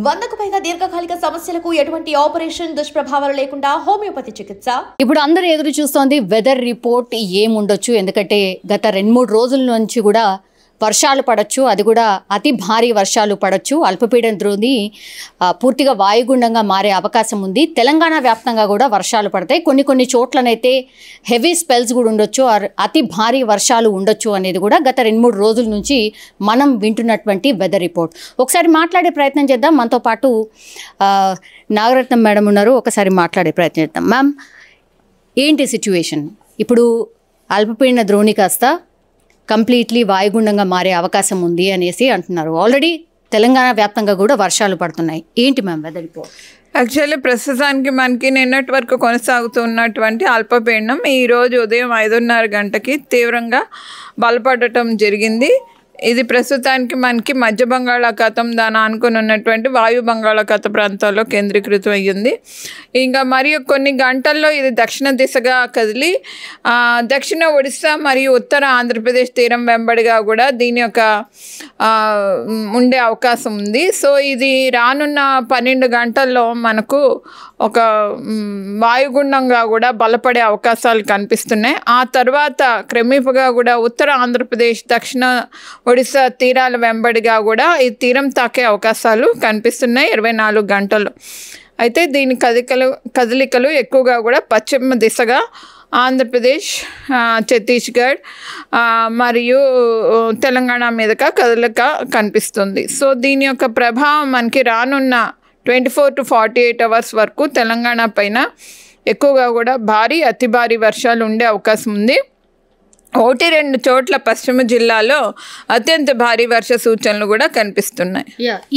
100కు పైగా దీర్ఘకాలిక సమస్యలకు ఎటువంటి ఆపరేషన్ దుష్ప్రభావాలు లేకుండా హోమియోపతి చికిత్స. ఇప్పుడు అందరూ ఎదురు చూస్తోంది వెదర్ రిపోర్ట్ ఏముండొచ్చు. ఎందుకంటే గత 2-3 రోజుల నుంచి కూడా వర్షాలు పడవచ్చు, అది కూడా అతి భారీ వర్షాలు పడవచ్చు. అల్పపీడన ద్రోణి పూర్తిగా వాయుగుండంగా మారే అవకాశం ఉంది. తెలంగాణ వ్యాప్తంగా కూడా వర్షాలు పడతాయి. కొన్ని చోట్లనైతే హెవీ స్పెల్స్ కూడా ఉండొచ్చు, అతి భారీ వర్షాలు ఉండొచ్చు అనేది కూడా గత 2-3 రోజుల నుంచి మనం వింటున్నటువంటి వెదర్ రిపోర్ట్. ఒకసారి మాట్లాడే ప్రయత్నం చేద్దాం. మనతో పాటు నాగరత్నం మేడం ఉన్నారు, ఒకసారి మాట్లాడే ప్రయత్నం చేద్దాం. మ్యామ్, ఏంటి సిచ్యువేషన్? ఇప్పుడు అల్పపీడన ద్రోణి కాస్త కంప్లీట్లీ వాయుగుండంగా మారే అవకాశం ఉంది అనేసి అంటున్నారు. ఆల్రెడీ తెలంగాణ వ్యాప్తంగా కూడా వర్షాలు పడుతున్నాయి. ఏంటి మ్యామ్ వెదర్ రిపోర్ట్? యాక్చువల్లీ ప్రస్తుతానికి మనకి నిన్నటి వరకు కొనసాగుతున్నటువంటి అల్పపీడనం ఈరోజు ఉదయం 5:30 గంటకి తీవ్రంగా బలపడటం జరిగింది. ఇది ప్రస్తుతానికి మనకి మధ్య బంగాళాఖాతం దాని ఆనుకొని ఉన్నటువంటి వాయు బంగాళాఖాత ప్రాంతాల్లో కేంద్రీకృతం అయ్యింది. ఇంకా మరియు కొన్ని గంటల్లో ఇది దక్షిణ దిశగా కదిలి దక్షిణ ఒడిశా మరియు ఉత్తర ఆంధ్రప్రదేశ్ తీరం వెంబడిగా కూడా దీని యొక్క ఉండే అవకాశం ఉంది. సో ఇది రానున్న 12 గంటల్లో మనకు ఒక వాయుగుండంగా కూడా బలపడే అవకాశాలు కనిపిస్తున్నాయి. ఆ తర్వాత క్రమేపగా కూడా ఉత్తర ఆంధ్రప్రదేశ్ దక్షిణ ఒడిశా తీరాల వెంబడిగా కూడా ఈ తీరం తాకే అవకాశాలు కనిపిస్తున్నాయి 24 గంటలు. అయితే దీని కదలికలు ఎక్కువగా కూడా పశ్చిమ దిశగా ఆంధ్రప్రదేశ్, ఛత్తీస్గఢ్ మరియు తెలంగాణ మీదుగా కదలిక కనిపిస్తుంది. సో దీని యొక్క ప్రభావం మనకి రానున్న 24 to 48 అవర్స్ వరకు తెలంగాణ పైన ఎక్కువగా కూడా భారీ అతి భారీ వర్షాలు ఉండే అవకాశం ఉంది. 1-2 చోట్ల పశ్చిమ జిల్లాలో అత్యంత భారీ వర్ష సూచనలు కూడా కనిపిస్తున్నాయి.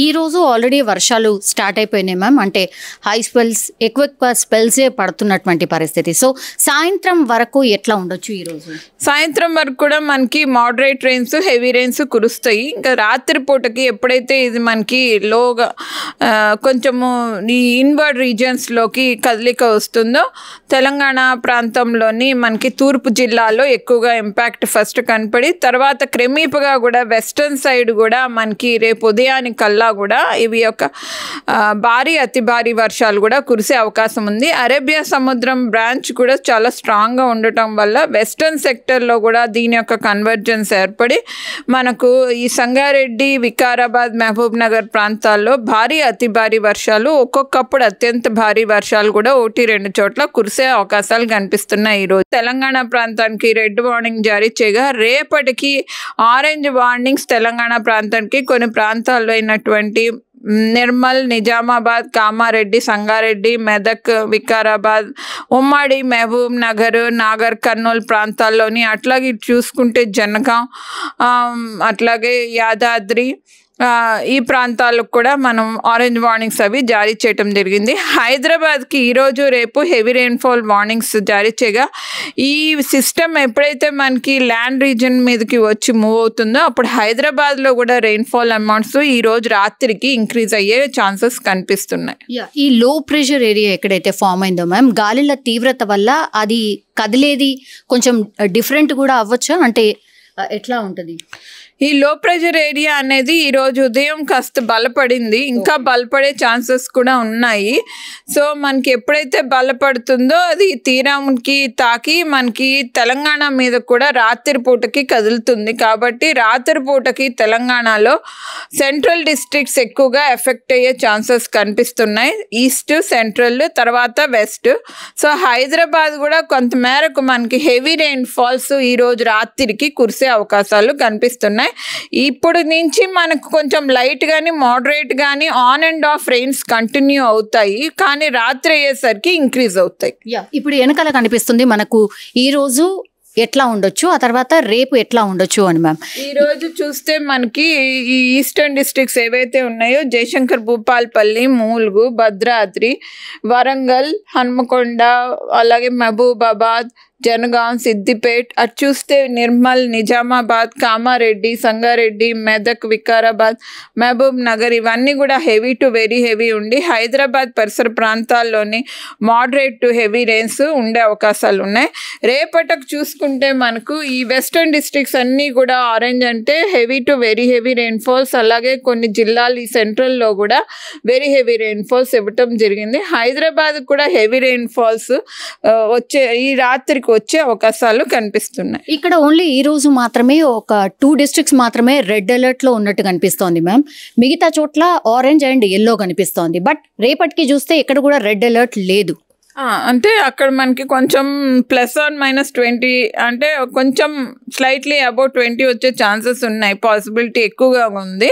ఈరోజు ఆల్రెడీ వర్షాలు స్టార్ట్ అయిపోయినాయి మ్యామ్. అంటే హై స్పెల్స్, ఎక్కువ స్పెల్సే పడుతున్నటువంటి పరిస్థితి. సో సాయంత్రం వరకు ఎట్లా ఉండొచ్చు ఈరోజు? సాయంత్రం వరకు కూడా మనకి మోడరేట్ రెయిన్స్, హెవీ రెయిన్స్ కురుస్తాయి. ఇంకా రాత్రి పూటకి ఎప్పుడైతే ఇది మనకి లోగా కొంచెము ఈ ఇన్వర్డ్ రీజియన్స్లోకి కదలిక వస్తుందో తెలంగాణ ప్రాంతంలోని మనకి తూర్పు జిల్లాలో ఎక్కువగా ఇంపాక్ట్ ఫస్ట్ కనపడి తర్వాత క్రమేపగా కూడా వెస్టర్న్ సైడ్ కూడా మనకి రేపు ఉదయానికి కల్లా కూడా ఇవి యొక్క భారీ అతి భారీ వర్షాలు కూడా కురిసే అవకాశం ఉంది. అరేబియా సముద్రం బ్రాంచ్ కూడా చాలా స్ట్రాంగ్గా ఉండటం వల్ల వెస్టర్న్ సెక్టర్లో కూడా దీని యొక్క కన్వర్జెన్స్ ఏర్పడి మనకు ఈ సంగారెడ్డి, వికారాబాద్, మహబూబ్ నగర్ ప్రాంతాల్లో భారీ అతి భారీ వర్షాలు, ఒక్కొక్కప్పుడు అత్యంత భారీ వర్షాలు కూడా 1-2 చోట్ల కురిసే అవకాశాలు కనిపిస్తున్నాయి. ఈరోజు తెలంగాణ ప్రాంతానికి రెడ్ వార్నింగ్ జారీ చేయగా రేపటికి ఆరెంజ్ వార్నింగ్స్ తెలంగాణ ప్రాంతానికి కొన్ని ప్రాంతాల్లో అయినటువంటి నిర్మల్, నిజామాబాద్, కామారెడ్డి, సంగారెడ్డి, మెదక్, వికారాబాద్, ఉమ్మడి, మహబూబ్ నగర్, నాగర్ కర్నూలు ప్రాంతాల్లోని అట్లాగే చూసుకుంటే జనగాం, అట్లాగే యాదాద్రి ఈ ప్రాంతాలకు కూడా మనం ఆరెంజ్ వార్నింగ్స్ అవి జారీ చేయటం జరిగింది. హైదరాబాద్కి ఈరోజు రేపు హెవీ రెయిన్ఫాల్ వార్నింగ్స్ జారీ చేయగా ఈ సిస్టమ్ ఎప్పుడైతే మనకి ల్యాండ్ రీజన్ మీదకి వచ్చి మూవ్ అవుతుందో అప్పుడు హైదరాబాద్లో కూడా రెయిన్ఫాల్ అమౌంట్స్ ఈరోజు రాత్రికి ఇంక్రీజ్ అయ్యే ఛాన్సెస్ కనిపిస్తున్నాయి. ఈ లో ప్రెషర్ ఏరియా ఎక్కడైతే ఫామ్ అయిందో మ్యామ్, గాలిల తీవ్రత వల్ల అది కదిలేది కొంచెం డిఫరెంట్ కూడా అవ్వచ్చా? అంటే ఎట్లా ఉంటుంది? ఈ లో ప్రెషర్ ఏరియా అనేది ఈరోజు ఉదయం కాస్త బలపడింది, ఇంకా బలపడే ఛాన్సెస్ కూడా ఉన్నాయి. సో మనకి ఎప్పుడైతే బలపడుతుందో అది తీరానికి తాకి మనకి తెలంగాణ మీద కూడా రాత్రి పూటకి కదులుతుంది. కాబట్టి రాత్రి పూటకి తెలంగాణలో సెంట్రల్ డిస్ట్రిక్ట్స్ ఎక్కువగా ఎఫెక్ట్ అయ్యే ఛాన్సెస్ కనిపిస్తున్నాయి. ఈస్ట్, సెంట్రల్, తర్వాత వెస్ట్. సో హైదరాబాద్ కూడా కొంతమేరకు మనకి హెవీ రెయిన్ ఫాల్స్ ఈరోజు రాత్రికి కురిసే అవకాశాలు కనిపిస్తున్నాయి. ఇప్పుడు నుంచి మనకు కొంచెం లైట్ గానీ మోడరేట్ గానీ on and of rains continue అవుతాయి, కానీ రాత్రి అయ్యేసరికి ఇంక్రీజ్ అవుతాయి. ఇప్పుడు వెనకాల కనిపిస్తుంది మనకు ఈ రోజు ఎట్లా ఉండొచ్చు, ఆ తర్వాత రేపు ఎట్లా ఉండొచ్చు అని మ్యామ్. ఈ రోజు చూస్తే మనకి ఈ ఈస్టర్న్ డిస్ట్రిక్ట్స్ ఏవైతే ఉన్నాయో జయశంకర్, భూపాల్పల్లి, మూల్గు, భద్రాద్రి, వరంగల్, హన్మకొండ, అలాగే మహబూబాబాద్, జనగాం, సిద్దిపేట్, అటు చూస్తే నిర్మల్, నిజామాబాద్, కామారెడ్డి, సంగారెడ్డి, మెదక్, వికారాబాద్, మహబూబ్ నగర్ ఇవన్నీ కూడా హెవీ టు వెరీ హెవీ ఉండి హైదరాబాద్ పరిసర ప్రాంతాల్లోని మోడరేట్ టు హెవీ రెయిన్స్ ఉండే అవకాశాలు ఉన్నాయి. రేపటికి చూసుకుంటే మనకు ఈ వెస్టర్న్ డిస్ట్రిక్ట్స్ అన్నీ కూడా ఆరెంజ్ అంటే heavy to very heavy rainfalls, అలాగే కొన్ని జిల్లాలు ఈ సెంట్రల్లో కూడా వెరీ హెవీ రెయిన్ఫాల్స్ ఇవ్వటం జరిగింది. హైదరాబాద్ కూడా హెవీ రెయిన్ఫాల్స్ ఈ రాత్రికి వచ్చే అవకాశాలు కనిపిస్తున్నాయి. ఇక్కడ ఓన్లీ ఈ రోజు మాత్రమే ఒక 2 డిస్ట్రిక్ట్స్ మాత్రమే రెడ్ అలర్ట్ లో ఉన్నట్టు కనిపిస్తోంది మ్యామ్. మిగతా చోట్ల ఆరెంజ్ అండ్ ఎల్లో కనిపిస్తోంది. బట్ రేపటికి చూస్తే ఇక్కడ కూడా రెడ్ అలర్ట్ లేదు. అంటే అక్కడ మనకి కొంచెం +or-20 అంటే కొంచెం స్లైట్లీ అబౌవ్ 20 వచ్చే ఛాన్సెస్ ఉన్నాయి, పాసిబిలిటీ ఎక్కువగా ఉంది.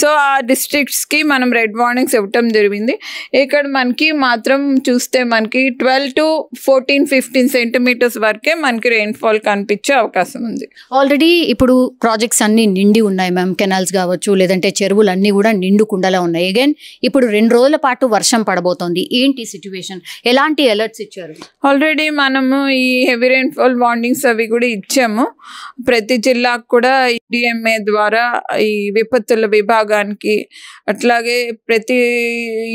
సో ఆ డిస్ట్రిక్ట్స్కి మనం రెడ్ వార్నింగ్స్ ఇవ్వటం జరిగింది. ఇక్కడ మనకి మాత్రం చూస్తే మనకి 12 to 14-15 సెంటీమీటర్స్ వరకే మనకి రెయిన్ఫాల్ కనిపించే అవకాశం ఉంది. ఆల్రెడీ ఇప్పుడు ప్రాజెక్ట్స్ అన్ని నిండి ఉన్నాయి మ్యామ్. కెనాల్స్ కావచ్చు, లేదంటే చెరువులు అన్నీ కూడా నిండుకుండలా ఉన్నాయి. అగైన్ ఇప్పుడు 2 రోజుల పాటు వర్షం పడబోతోంది. ఏంటి సిచ్యువేషన్, ఎలాంటి అలర్ట్స్ ఇచ్చారు? ఆల్రెడీ మనము ఈ హెవీ రెయిన్ఫాల్ వార్నింగ్స్ అవి కూడా ఇచ్చాము. ప్రతి జిల్లాకు కూడా డిఎంఏ ద్వారా ఈ విపత్తుల విభాగానికి, అట్లాగే ప్రతి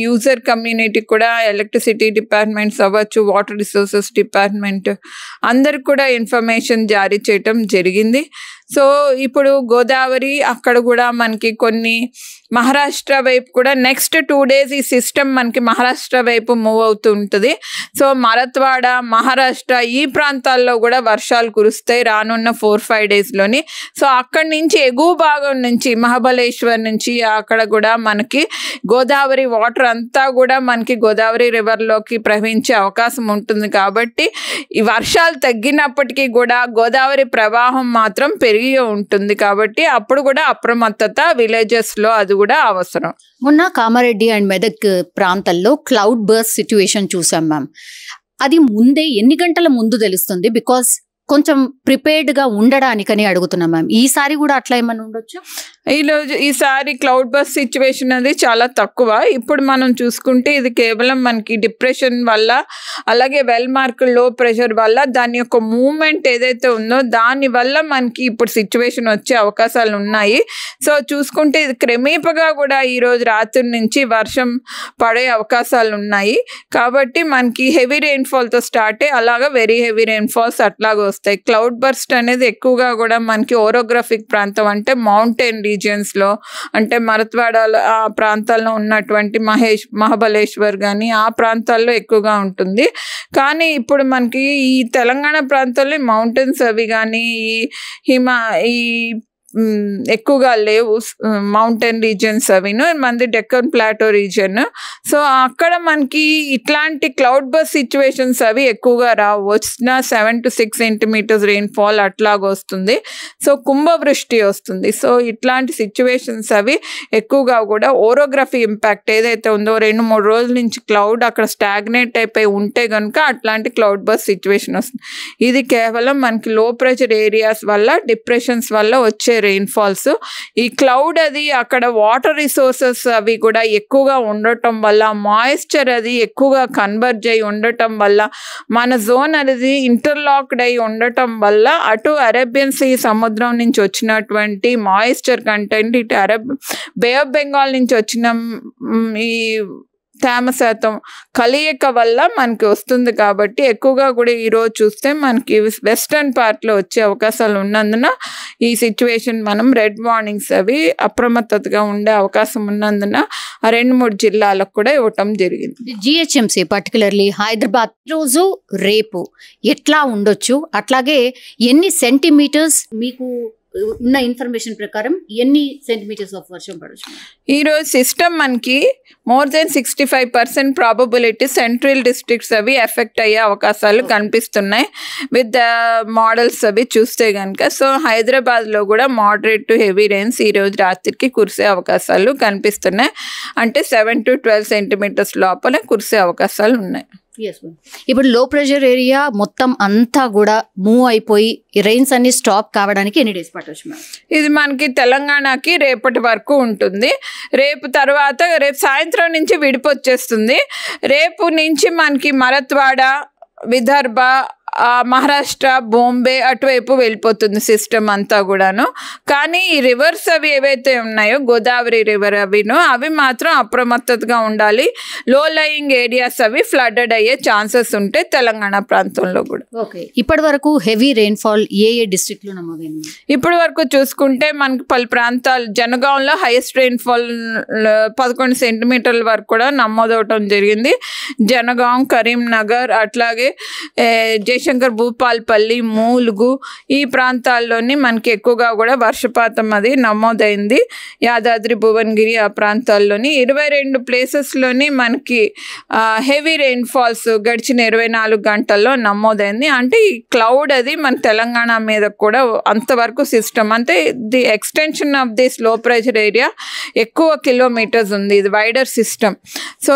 యూజర్ కమ్యూనిటీకి కూడా ఎలక్ట్రిసిటీ డిపార్ట్మెంట్స్ అవ్వచ్చు, వాటర్ రిసోర్సెస్ డిపార్ట్మెంట్ అందరికి కూడా ఇన్ఫర్మేషన్ జారీ చేయటం జరిగింది. సో ఇప్పుడు గోదావరి అక్కడ కూడా మనకి కొన్ని మహారాష్ట్ర వైపు కూడా నెక్స్ట్ 2 days ఈ సిస్టమ్ మనకి మహారాష్ట్ర వైపు మూవ్ అవుతూ ఉంటుంది. సో మరత్వాడ, మహారాష్ట్ర ఈ ప్రాంతాల్లో కూడా వర్షాలు కురుస్తాయి రానున్న 4-5 daysలోని. సో అక్కడి నుంచి ఎగువ భాగం నుంచి మహాబలేశ్వర్ నుంచి అక్కడ కూడా మనకి గోదావరి వాటర్ అంతా కూడా మనకి గోదావరి రివర్లోకి ప్రవహించే అవకాశం ఉంటుంది. కాబట్టి ఈ వర్షాలు తగ్గినప్పటికీ కూడా గోదావరి ప్రవాహం మాత్రం పెరిగి ఉంటుంది. కాబట్టి అప్పుడు కూడా అప్రమత్తత విలేజెస్లో అది కూడా అవసరం. మొన్న కామారెడ్డి అండ్ మెదక్ ప్రాంతాల్లో క్లౌడ్ బర్స్ట్ సిచ్యువేషన్ చూసాం మ్యామ్. అది ముందే ఎన్ని గంటల ముందు తెలుస్తుంది? బికాస్ కొంచెం ప్రిపేర్డ్గా ఉండడానికని అడుగుతున్నాం మ్యామ్. ఈసారి కూడా అట్లా ఏమైనా ఉండొచ్చు? ఈసారి క్లౌడ్ బర్స్ట్ సిచ్యువేషన్ అది చాలా తక్కువ. ఇప్పుడు మనం చూసుకుంటే ఇది కేవలం మనకి డిప్రెషన్ వల్ల, అలాగే వెల్ మార్క్ లో ప్రెషర్ వల్ల దాని యొక్క మూవ్మెంట్ ఏదైతే ఉందో దాని వల్ల మనకి ఇప్పుడు సిచ్యువేషన్ వచ్చే అవకాశాలు ఉన్నాయి. సో చూసుకుంటే ఇది క్రమేపగా కూడా ఈరోజు రాత్రి నుంచి వర్షం పడే అవకాశాలు ఉన్నాయి. కాబట్టి మనకి హెవీ రెయిన్ఫాల్తో స్టార్ట్ అయ్యి అలాగా వెరీ హెవీ రెయిన్ఫాల్స్ అట్లాగా వస్తాయి. క్లౌడ్ బర్స్ట్ అనేది ఎక్కువగా కూడా మనకి ఓరోగ్రఫిక్ ప్రాంతం అంటే మౌంటైన్ రీజియన్స్లో, అంటే మరత్వాడ ఆ ప్రాంతాల్లో ఉన్నటువంటి మహాబలేశ్వర్ కానీ ఆ ప్రాంతాల్లో ఎక్కువగా ఉంటుంది. కానీ ఇప్పుడు మనకి ఈ తెలంగాణ ప్రాంతాల్లో మౌంటైన్స్ అవి కానీ ఈ ఎక్కువగా లేవు, మౌంటైన్ రీజియన్స్ అవిను, మనది డెక్కన్ ప్లాటో రీజియన్. సో అక్కడ మనకి ఇట్లాంటి క్లౌడ్ బర్స్ట్ సిచ్యువేషన్స్ అవి ఎక్కువగా రావు. వచ్చిన 7 to 6 సెంటీమీటర్స్ రెయిన్ఫాల్ అట్లాగా వస్తుంది. సో కుంభవృష్టి వస్తుంది. సో ఇట్లాంటి సిచ్యువేషన్స్ అవి ఎక్కువగా కూడా ఓరోగ్రఫీ ఇంపాక్ట్ ఏదైతే ఉందో 2-3 రోజుల నుంచి క్లౌడ్ అక్కడ స్టాగ్నేట్ అయిపోయి ఉంటే కనుక అట్లాంటి క్లౌడ్ బర్స్ట్ సిచ్యువేషన్ వస్తుంది. ఇది కేవలం మనకి లో ప్రెషర్ ఏరియాస్ వల్ల, డిప్రెషన్స్ వల్ల వచ్చే రెయిన్ఫాల్స్. ఈ క్లౌడ్ అది అక్కడ వాటర్ రిసోర్సెస్ అవి కూడా ఎక్కువగా ఉండటం వల్ల, మాయిశ్చర్ అది ఎక్కువగా కన్వర్జ్ అయి ఉండటం వల్ల, మన జోన్ అనేది ఇంటర్లాక్డ్ అయి ఉండటం వల్ల అటు అరేబియన్ సీ సముద్రం నుంచి వచ్చినటువంటి మాయిశ్చర్ కంటెంట్, ఇటు బే ఆఫ్ బెంగాల్ నుంచి వచ్చిన ఈ తేమ శాతం కలయిక వల్ల మనకి వస్తుంది. కాబట్టి ఎక్కువగా కూడా ఈరోజు చూస్తే మనకి వెస్టర్న్ పార్ట్లో వచ్చే అవకాశాలు ఉన్నందున ఈ సిచ్యువేషన్ మనం రెడ్ వార్నింగ్స్ అవి అప్రమత్తతగా ఉండే అవకాశం ఉన్నందున 2-3 జిల్లాలకు కూడా ఇవ్వటం జరిగింది. జిహెచ్ఎంసీ పర్టికులర్లీ హైదరాబాద్ రోజు రేపు ఎట్లా ఉండొచ్చు, అట్లాగే ఎన్ని సెంటీమీటర్స్ మీకు ఉన్న ఇన్ఫర్మేషన్ ప్రకారం ఎన్ని సెంటీమీటర్స్ ఆఫ్ వర్షం పడవచ్చు? ఈరోజు సిస్టమ్ మనకి more than 65% probability central districts అవి ఎఫెక్ట్ అయ్యే అవకాశాలు కనిపిస్తున్నాయి విత్ ద మోడల్స్ అవి చూస్తే కనుక. సో హైదరాబాద్లో కూడా మోడరేట్ టు హెవీ రెయిన్స్ ఈరోజు రాత్రికి కురిసే అవకాశాలు కనిపిస్తున్నాయి. అంటే 7 to 12 సెంటీమీటర్స్ లోపల కురిసే అవకాశాలు ఉన్నాయి. ఇప్పుడు లో ప్రెషర్ ఏరియా మొత్తం అంతా కూడా మూవ్ అయిపోయి రెయిన్స్ అన్ని స్టాప్ కావడానికి ఎన్ని డేస్ పట్టవచ్చు మ్యామ్? ఇది మనకి తెలంగాణకి రేపటి వరకు ఉంటుంది. రేపు సాయంత్రం నుంచి విడిపొచ్చేస్తుంది. రేపు నుంచి మనకి మరత్వాడ, విదర్భ, మహారాష్ట్ర, బాంబే అటువైపు వెళ్ళిపోతుంది సిస్టమ్ అంతా కూడాను. కానీ ఈ రివర్స్ అవి ఏవైతే ఉన్నాయో గోదావరి రివర్ అవి మాత్రం అప్రమత్తతగా ఉండాలి. లో లయింగ్ ఏరియాస్ అవి ఫ్లడెడ్ అయ్యే ఛాన్సెస్ ఉంటాయి తెలంగాణ ప్రాంతంలో కూడా. ఓకే, ఇప్పటి వరకు హెవీ రెయిన్ఫాల్ ఏ డిస్ట్రిక్ట్లో నమోదైంది? ఇప్పటి వరకు చూసుకుంటే మనకి పలు ప్రాంతాలు జనగాంలో హైయెస్ట్ రెయిన్ఫాల్ 11 సెంటీమీటర్ల వరకు కూడా నమోదవటం జరిగింది. జనగాం, కరీంనగర్, అట్లాగే జయశంకర్ భూపాల్పల్లి, మూలుగు ఈ ప్రాంతాల్లోని మనకి ఎక్కువగా కూడా వర్షపాతం అది నమోదైంది. యాదాద్రి, భువనగిరి ఆ ప్రాంతాల్లోని 22 ప్లేసెస్లోని మనకి హెవీ రెయిన్ఫాల్స్ గడిచిన 24 గంటల్లో నమోదైంది. అంటే ఈ క్లౌడ్ అది మన తెలంగాణ మీద కూడా అంతవరకు సిస్టమ్ అంటే ది ఎక్స్టెన్షన్ ఆఫ్ దిస్ లో ప్రెషర్ ఏరియా ఎక్కువ కిలోమీటర్స్ ఉంది. ఇది వైడర్ సిస్టమ్. సో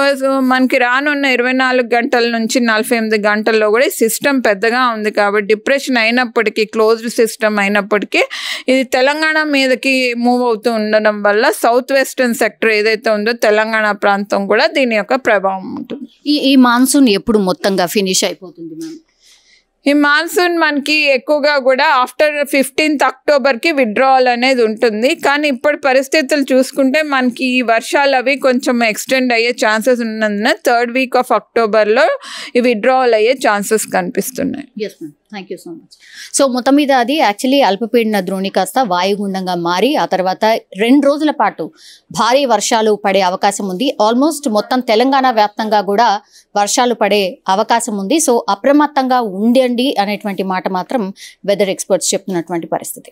మనకి రానున్న 24 గంటల నుంచి 48 గంటల్లో కూడా ఈ సిస్టమ్ పెద్దగా ఉంది కాబట్టి డిప్రెషన్ అయినప్పటికీ, క్లోజ్డ్ సిస్టమ్ అయినప్పటికీ ఇది తెలంగాణ మీదకి మూవ్ అవుతూ ఉండడం వల్ల సౌత్ వెస్టర్న్ సెక్టర్ ఏదైతే ఉందో తెలంగాణ ప్రాంతం కూడా దీని యొక్క ప్రభావం ఉంటుంది. ఈ మాన్సూన్ ఎప్పుడు మొత్తంగా ఫినిష్ అయిపోతుంది మ్యామ్? ఈ మాన్సూన్ మనకి ఎక్కువగా కూడా ఆఫ్టర్ 15th అక్టోబర్కి విత్డ్రావల్ అనేది ఉంటుంది. కానీ ఇప్పటి పరిస్థితులు చూసుకుంటే మనకి ఈ వర్షాలు అవి కొంచెం ఎక్స్టెండ్ అయ్యే ఛాన్సెస్ ఉన్నందున 3rd week of అక్టోబర్లో ఈ విత్డ్రావల్ అయ్యే ఛాన్సెస్ కనిపిస్తున్నాయి. Yes ma'am, thank you so much. So మొత్తం మీద అది యాక్చువల్లీ అల్పపీడన ద్రోణి కాస్త వాయుగుండంగా మారి ఆ తర్వాత 2 రోజుల పాటు భారీ వర్షాలు పడే అవకాశం ఉంది. ఆల్మోస్ట్ మొత్తం తెలంగాణ వ్యాప్తంగా కూడా వర్షాలు పడే అవకాశం ఉంది. సో అప్రమత్తంగా ఉండండి అనేటువంటి మాట మాత్రం వెదర్ ఎక్స్పర్ట్స్ చెప్తున్నటువంటి పరిస్థితి.